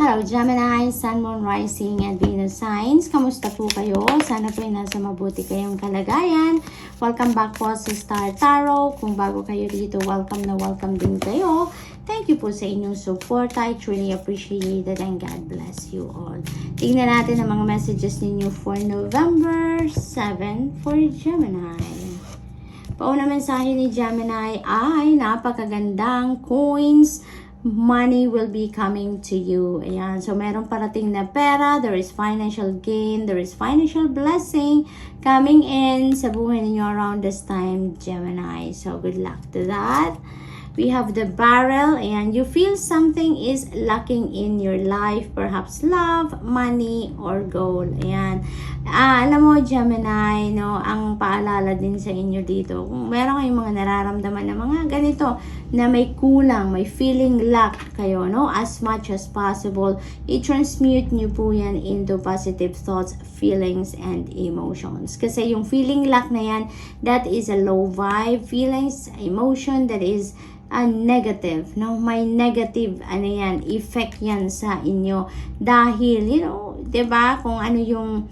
Hello Gemini, Sun, Moon, Rising, and Venus signs. Kamusta po kayo? Sana po ay nasa mabuti kayong kalagayan. Welcome back po sa Star Tarot. Kung bago kayo dito, welcome na welcome din kayo. Thank you po sa inyong support. I truly appreciate it and God bless you all. Tingnan natin ang mga messages ninyo for November 7 for Gemini. Pauna mensahe ni Gemini ay napakagandang coins. Money will be coming to you. Ayan. So, merong parating na pera. There is financial gain. There is financial blessing coming in sa buhay ninyo around this time, Gemini. So, good luck to that. We have the barrel, and you feel something is lacking in your life. Perhaps love, money, or gold. Ayan. Alam mo, Gemini, no, ang paalala din sa inyo dito, kung meron kayong mga nararamdaman na mga ganito, na may kulang, may feeling lack kayo, no, as much as possible, i-transmute nyo po yan into positive thoughts, feelings, and emotions. Kasi yung feeling lack na yan, that is a low vibe, feelings, emotion, that is negative, no? May negative, ano yan, effect yan sa inyo. Dahil, you know, 'di ba, kung ano yung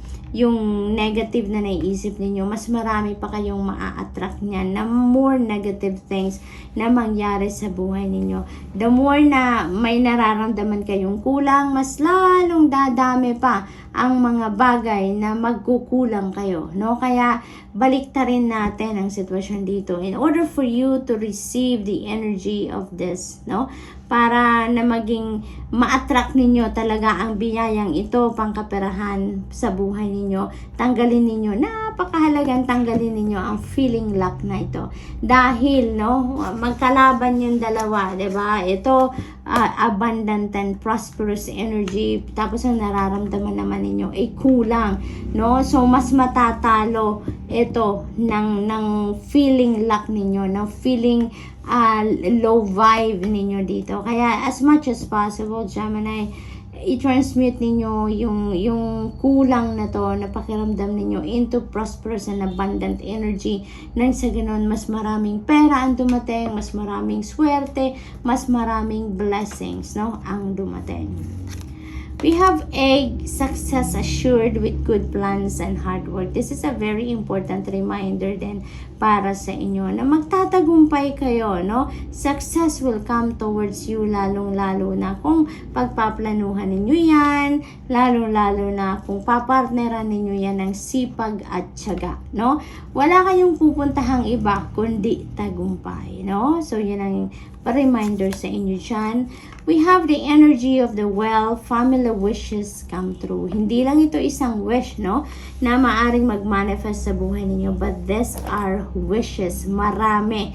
negative na naiisip ninyo, mas marami pa kayong maa-attract niyan na more negative things na mangyari sa buhay ninyo. The more na may nararamdaman kayong kulang, mas lalong dadami pa ang mga bagay na magkukulang kayo, no? Kaya baliktarin natin ang sitwasyon dito in order for you to receive the energy of this, no? Para na maging ma-attract ninyo talaga ang biyayang ito, pangkaperahan sa buhay ninyo. Tanggalin ninyo, napakahalagang tanggalin ninyo ang feeling lack na ito. Dahil, no, magkalaban yung dalawa, 'di ba? Ito, abundant and prosperous energy. Tapos ang nararamdaman naman ninyo ay kulang, no? So, mas matatalo ito ng feeling lack ninyo, ng feeling low vibe ninyo dito. Kaya as much as possible, Gemini, i-transmute ninyo yung kulang na to, na pakiramdam ninyo into prosperous and abundant energy, nang sa ganun mas maraming pera ang dumating, mas maraming swerte, mas maraming blessings, no, ang dumating. We have a success assured with good plans and hard work. This is a very important reminder din para sa inyo na magtatagumpay kayo, no? Success will come towards you, lalong-lalo na kung pagpaplanuhan ninyo yan, lalong-lalo na kung papartneran ninyo yan ng sipag at tiyaga, no? Wala kayong pupuntahang iba kundi tagumpay, no? So, yun ang reminder sa inyo dyan. We have the energy of the well, family wishes come true. Hindi lang ito isang wish, no, na maaring mag-manifest sa buhay ninyo, but these are wishes. Marami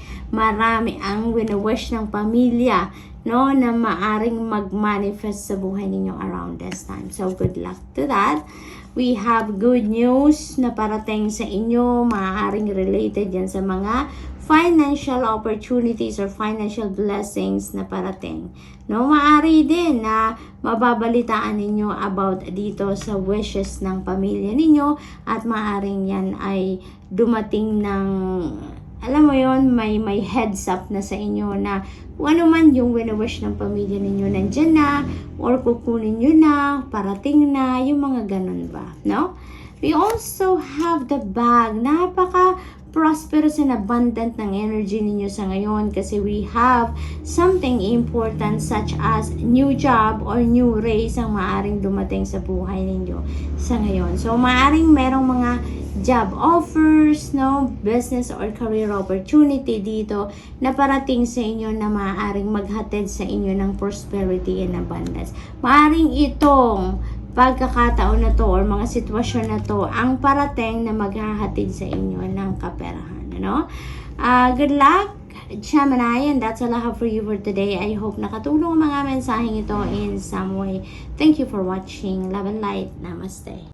ang wini-wish ng pamilya, no, na maaring mag-manifest sa buhay ninyo around this time. So, good luck to that. We have good news na parating sa inyo, maaaring related yan sa mga financial opportunities or financial blessings na parating. No, maaari din na mababalitaan ninyo about dito sa wishes ng pamilya ninyo, at maaring yan ay dumating ng, alam mo yon, may heads up na sa inyo na kung ano man yung wini-wish ng pamilya ninyo, nandyan na, or kukunin nyo na, parating na, yung mga ganun ba, no? We also have the bag. Prosperous and abundant ng energy ninyo sa ngayon, kasi we have something important such as new job or new raise ang maaring dumating sa buhay ninyo sa ngayon. So, maaring merong mga job offers, no, business or career opportunity dito na parating sa inyo na maaring maghatid sa inyo ng prosperity and abundance. Maaring itong pagkakataon na to or mga sitwasyon na to ang parating na maghahatid sa inyo ng kaperahan, ano? Good luck, Gemini, and that's all I have for you for today. I hope nakatulong ang mga mensaheng ito in some way. Thank you for watching. Love and light. Namaste.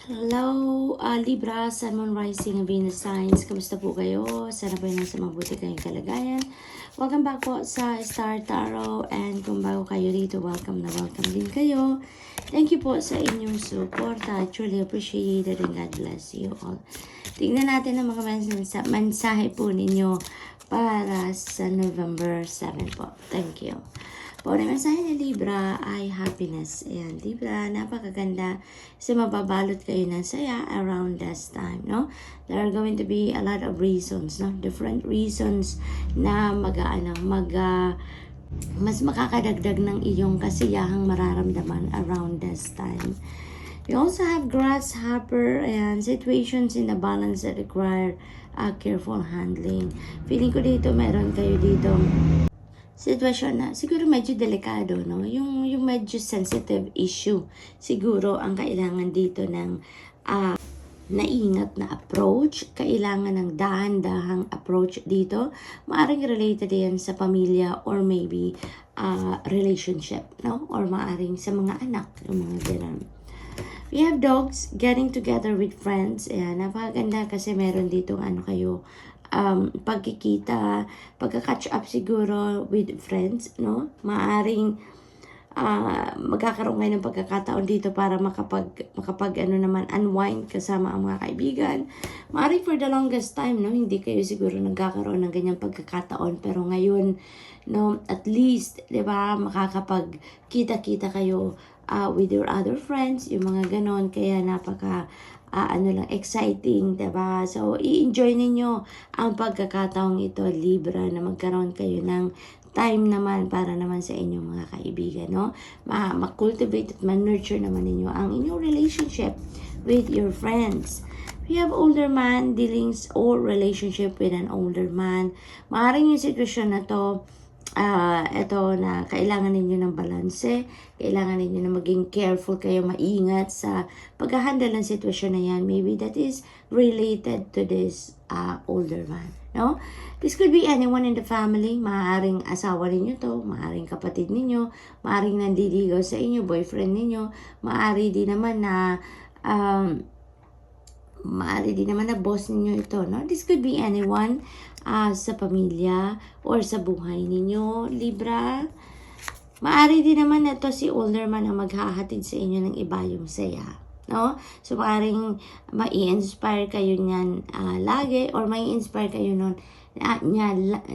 Hello, Libra, Sun, Moon, Rising, Venus signs. Kamusta po kayo? Sana po nasa mabuti kayong kalagayan. Welcome back po sa Star Tarot, and kung bago kayo dito, welcome na welcome din kayo. Thank you po sa inyong support. I truly appreciate it and God bless you all. Tingnan natin ang mga mensahe po ninyo para sa November 7 po. Thank you. Po na mensahe ni Libra ay happiness. Ayan, Libra, napakaganda. Kasi mababalot kayo ng saya around this time, no? There are going to be a lot of reasons, no? Different reasons na mas makakadagdag ng iyong kasiyahang mararamdaman around this time. We also have grasshopper and situations in the balance that require careful handling. Feeling ko dito meron kayo dito sitwasyon na siguro medyo delikado, no? Yung medyo sensitive issue. Siguro ang kailangan dito ng naingat na approach, kailangan ng dahan-dahang approach dito. Maaring related yan sa pamilya or maybe relationship, no? Or maaring sa mga anak, yung mga ganun. We have dogs getting together with friends. Ayan, napakaganda kasi meron dito kayo, pagkikita, pagka-catch up siguro with friends, no? Maaring magkakaroon ngayon ng pagkakataon dito para makapag unwind kasama ang mga kaibigan. Maaring for the longest time, no? Hindi kayo siguro nagkakaroon ng ganyang pagkakataon, pero ngayon, no, at least, 'di ba, makakapag-kita-kita kayo with your other friends, yung mga ganon, kaya napaka exciting, diba? So, i-enjoy ninyo ang pagkakataong ito, Libra, na magkaroon kayo ng time naman para naman sa inyong mga kaibigan, no? Ma-cultivate at ma-nurture naman ninyo ang inyong relationship with your friends. We have older man, dealings or relationship with an older man. Maaaring yung sitwasyon na to, ito na kailangan ninyo ng balanse, kailangan ninyo na maging careful kayo, maingat sa pag-handle ng sitwasyon na yan. Maybe that is related to this older man, no? This could be anyone in the family. Maaaring asawa ninyo to, maaaring kapatid ninyo, maaaring nandiligaw sa inyo, boyfriend ninyo, maaari din naman na boss ninyo ito, no? This could be anyone sa pamilya or sa buhay ninyo, Libra. Maaari din naman na to si older man ang maghahatid sa inyo ng iba yung saya, no? So, maaring mai-inspire kayo niyan lagi, or mai-inspire kayo nun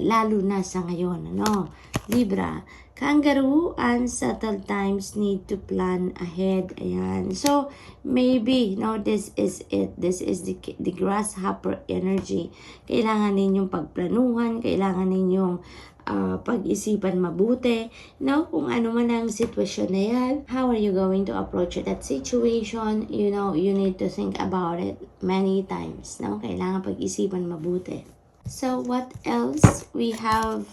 lalo na sa ngayon, no? Libra. Kangaroo, unsettled times need to plan ahead. Ayan. So, maybe, no, this is it. This is the grasshopper energy. Kailangan ninyong pagplanuhan, kailangan ninyong pag-isipan mabuti, no? Kung ano man ang sitwasyon na yan, how are you going to approach that situation? You know, you need to think about it many times, no? Kailangan pag-isipan mabuti. So, what else? We have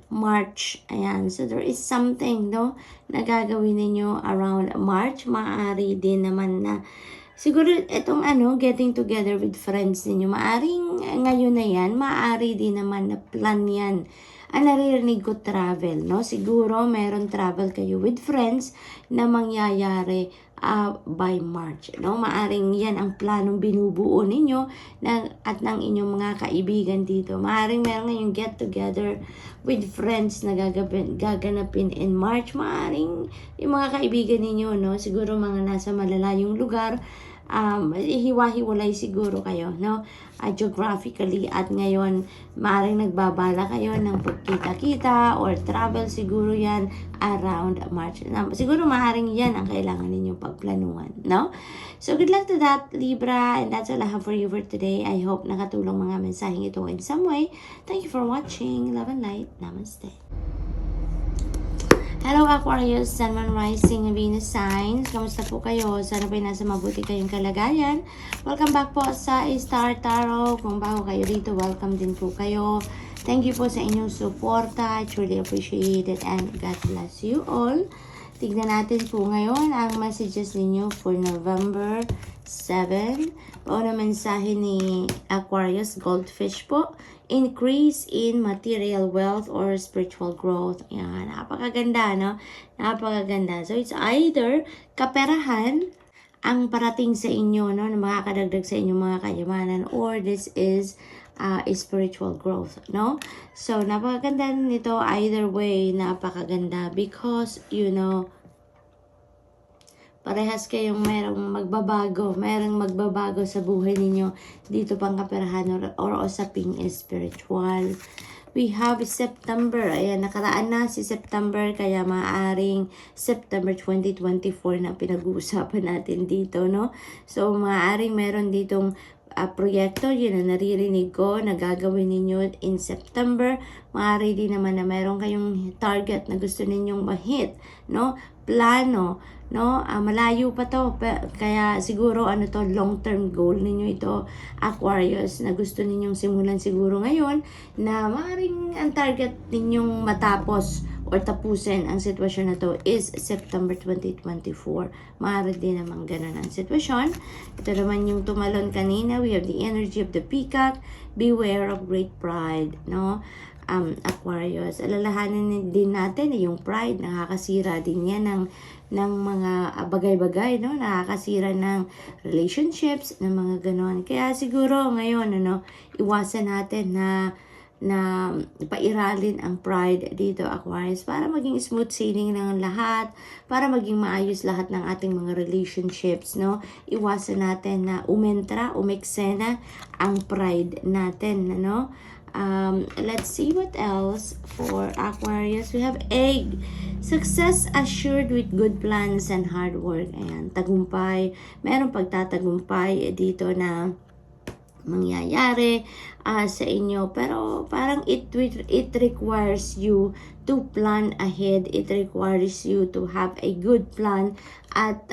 March. Ayan. So, there is something, no, na gagawin ninyo around March. Maaari din naman na siguro itong getting together with friends ninyo. Maaring ngayon na yan. Maaari din naman na plan yan. Naririnig ko travel, no? Siguro meron travel kayo with friends na mangyayari by March, no? Maaring yan ang planong binubuo ninyo at ng inyong mga kaibigan dito. Maaring meron ngayong get together with friends na gaganapin in March. Maaring yung mga kaibigan ninyo, no? Siguro mga nasa malalayong lugar, hiwa-hiwalay siguro kayo, no? Geographically, at ngayon maaaring nagbabala kayo ng pagkita-kita or travel, siguro yan around March. Siguro maaaring yan ang kailangan ninyong pagplanuhan, no? So, good luck to that, Libra, and that's all I have for you for today. I hope nakatulong mga mensaheng ito in some way. Thank you for watching. Love and light. Namaste. Hello Aquarius, Sun, Moon, Rising, Venus signs. Kamusta po kayo? Sana po nasa mabuti kayong kalagayan. Welcome back po sa Star Tarot. Kung bago kayo dito, welcome din po kayo. Thank you po sa inyong suporta. I truly appreciate it and God bless you all. Tignan natin po ngayon ang messages ninyo for November 7. Pauna mensahe ni Aquarius, Goldfish po. Increase in material wealth or spiritual growth. Yan, napakaganda, no? Napakaganda. So, it's either kaperahan ang parating sa inyo, no? Na makakadagdag sa inyong mga kayamanan, or this is spiritual growth, no? So, napakaganda nito. Either way, napakaganda because, you know, parehas kayong merong magbabago sa buhay ninyo dito pang kaperahan or usaping spiritual. we have September. Ayan, nakaraan na si September, kaya maaaring September 2024 na pinag-uusapan natin dito, no? So, maaaring meron ditong proyekto, yun ang naririnig ko na gagawin ninyo in September. Maaari din naman na meron kayong target na gusto ninyong ma-hit, no? Plano, no? Malayo pa to, kaya siguro ano to, long-term goal ninyo ito, Aquarius, na gusto ninyong simulan siguro ngayon, na maaaring ang target ninyong matapos or tapusin ang sitwasyon na to is September 2024. Maaari din naman ganun ang sitwasyon. Ito naman yung tumalon kanina. We have the energy of the peacock. Beware of great pride, no? Aquarius. Alalahanin din natin na yung pride, nakakasira din yan ng mga bagay-bagay, no? Nakakasira ng relationships, ng mga ganon. Kaya siguro ngayon, iwasan natin na pairalin ang pride dito, Aquarius, para maging smooth sailing ng lahat, para maging maayos lahat ng ating mga relationships, no? Iwasan natin na umeksena ang pride natin, no? Let's see what else for Aquarius. We have egg. Success assured with good plans and hard work. Ayan, tagumpay. Merong pagtatagumpay dito na mangyayari sa inyo, pero parang it requires you to plan ahead. It requires you to have a good plan at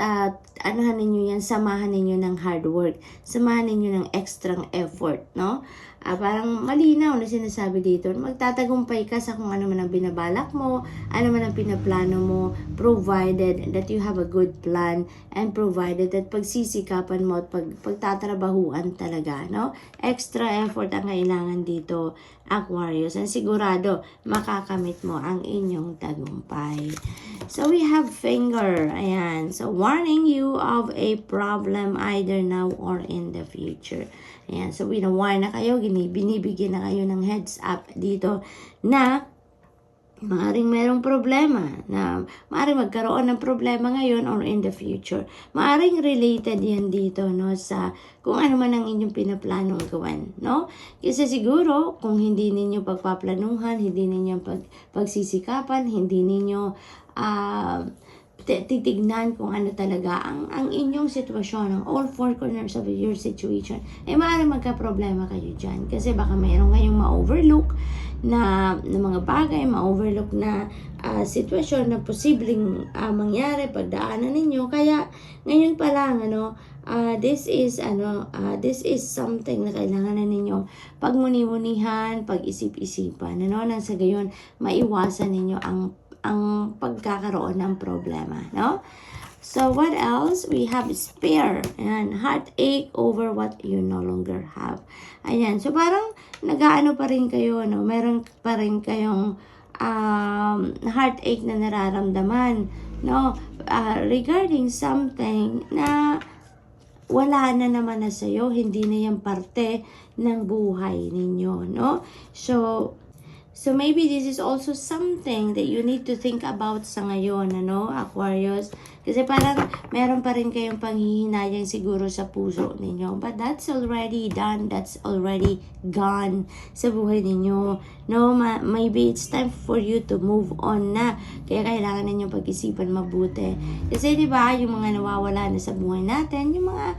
anuhan ninyo yan, samahan ninyo ng hard work, samahan ninyo ng extra effort, no? Parang malinaw na sinasabi dito, magtatagumpay ka sa kung ano man ang binabalak mo, ano man ang pinaplano mo, provided that you have a good plan and provided that pagsisikapan mo at pagtatrabahuan talaga, no? Extra effort ang kailangan dito, Aquarius, and sigurado makakamit mo ang inyong tagumpay. So we have finger. Ayan. So warning you of a problem either now or in the future. Ayan. So wina-warn na kayo, binibigyan na kayo ng heads up dito na maaaring merong problema, na maaaring magkaroon ng problema ngayon or in the future. Maaaring related yan dito, no, sa kung ano man ang inyong pinaplanong gawin, no? Kasi siguro, kung hindi ninyo pagpaplanuhan, hindi ninyo pagsisikapan, hindi ninyo titignan kung ano talaga ang inyong sitwasyon, ang all four corners of your situation, maaaring magka-problema kayo dyan. Kasi baka mayroon kayong ma-overlook na mga bagay, ma-overlook na sitwasyon na posibleng mangyari pagdaanan ninyo. Kaya ngayon pa lang, this is something na kailangan na ninyong pagmuni-munihan, pag-isip-isipan, nang sa gayon maiwasan ninyo ang pagkakaroon ng problema, no? So what else? We have spare and heartache over what you no longer have. Ayan, so parang nag-aano pa rin kayo, no? Meron pa rin kayong heartache na nararamdaman, no? Regarding something na wala na naman na sa'yo, hindi na yan parte ng buhay ninyo, no? So maybe this is also something that you need to think about sa ngayon, Aquarius? Kasi parang meron pa rin kayong panghihinayang siguro sa puso ninyo. But that's already done. That's already gone sa buhay ninyo. No, maybe it's time for you to move on na. Kaya kailangan ninyong pag-isipan mabuti. Kasi di ba yung mga nawawala na sa buhay natin, yung mga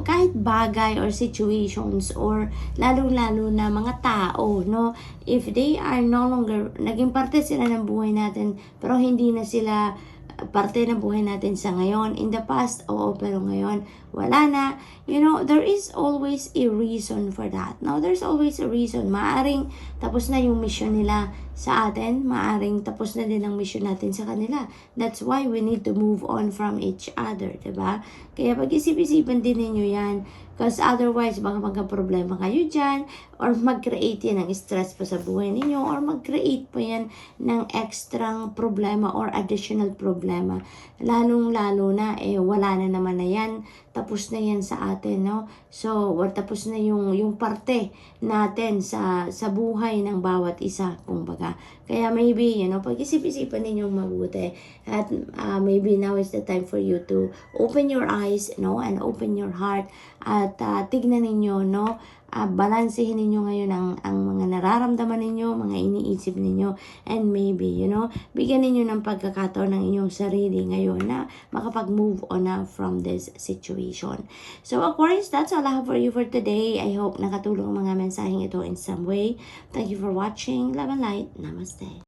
kahit bagay or situations or lalong-lalo na mga tao, no? If they are no longer, naging parte sila ng buhay natin, pero hindi na sila parte ng buhay natin sa ngayon. In the past, oo, pero ngayon, wala na. There is always a reason for that. No, there's always a reason. Maaring tapos na yung mission nila sa atin. Maaring tapos na din ang mission natin sa kanila. That's why we need to move on from each other, diba? Kaya pag-isip-isipan din ninyo yan. Because otherwise, baka magka-problema kayo dyan, or mag-create yan ng stress pa sa buhay ninyo, or mag-create pa yan ng extra problema or additional problema. Lalong-lalo na, wala na naman na yan. Tapos na yan sa atin, no? So, tapos na yung parte natin sa buhay ng bawat isa, kumbaga. Kaya maybe, pag-isip-isipan ninyong mabuti. At maybe now is the time for you to open your eyes, no? And open your heart. At tignan ninyo, no? balansehin ninyo ngayon ang mga nararamdaman ninyo, mga iniisip ninyo, and maybe, bigyan ninyo ng pagkakataon ng inyong sarili ngayon na makapag-move on na from this situation. So, Aquarius, that's all I have for you for today. I hope nakatulong ang mga mensaheng ito in some way. Thank you for watching. Love and light. Namaste.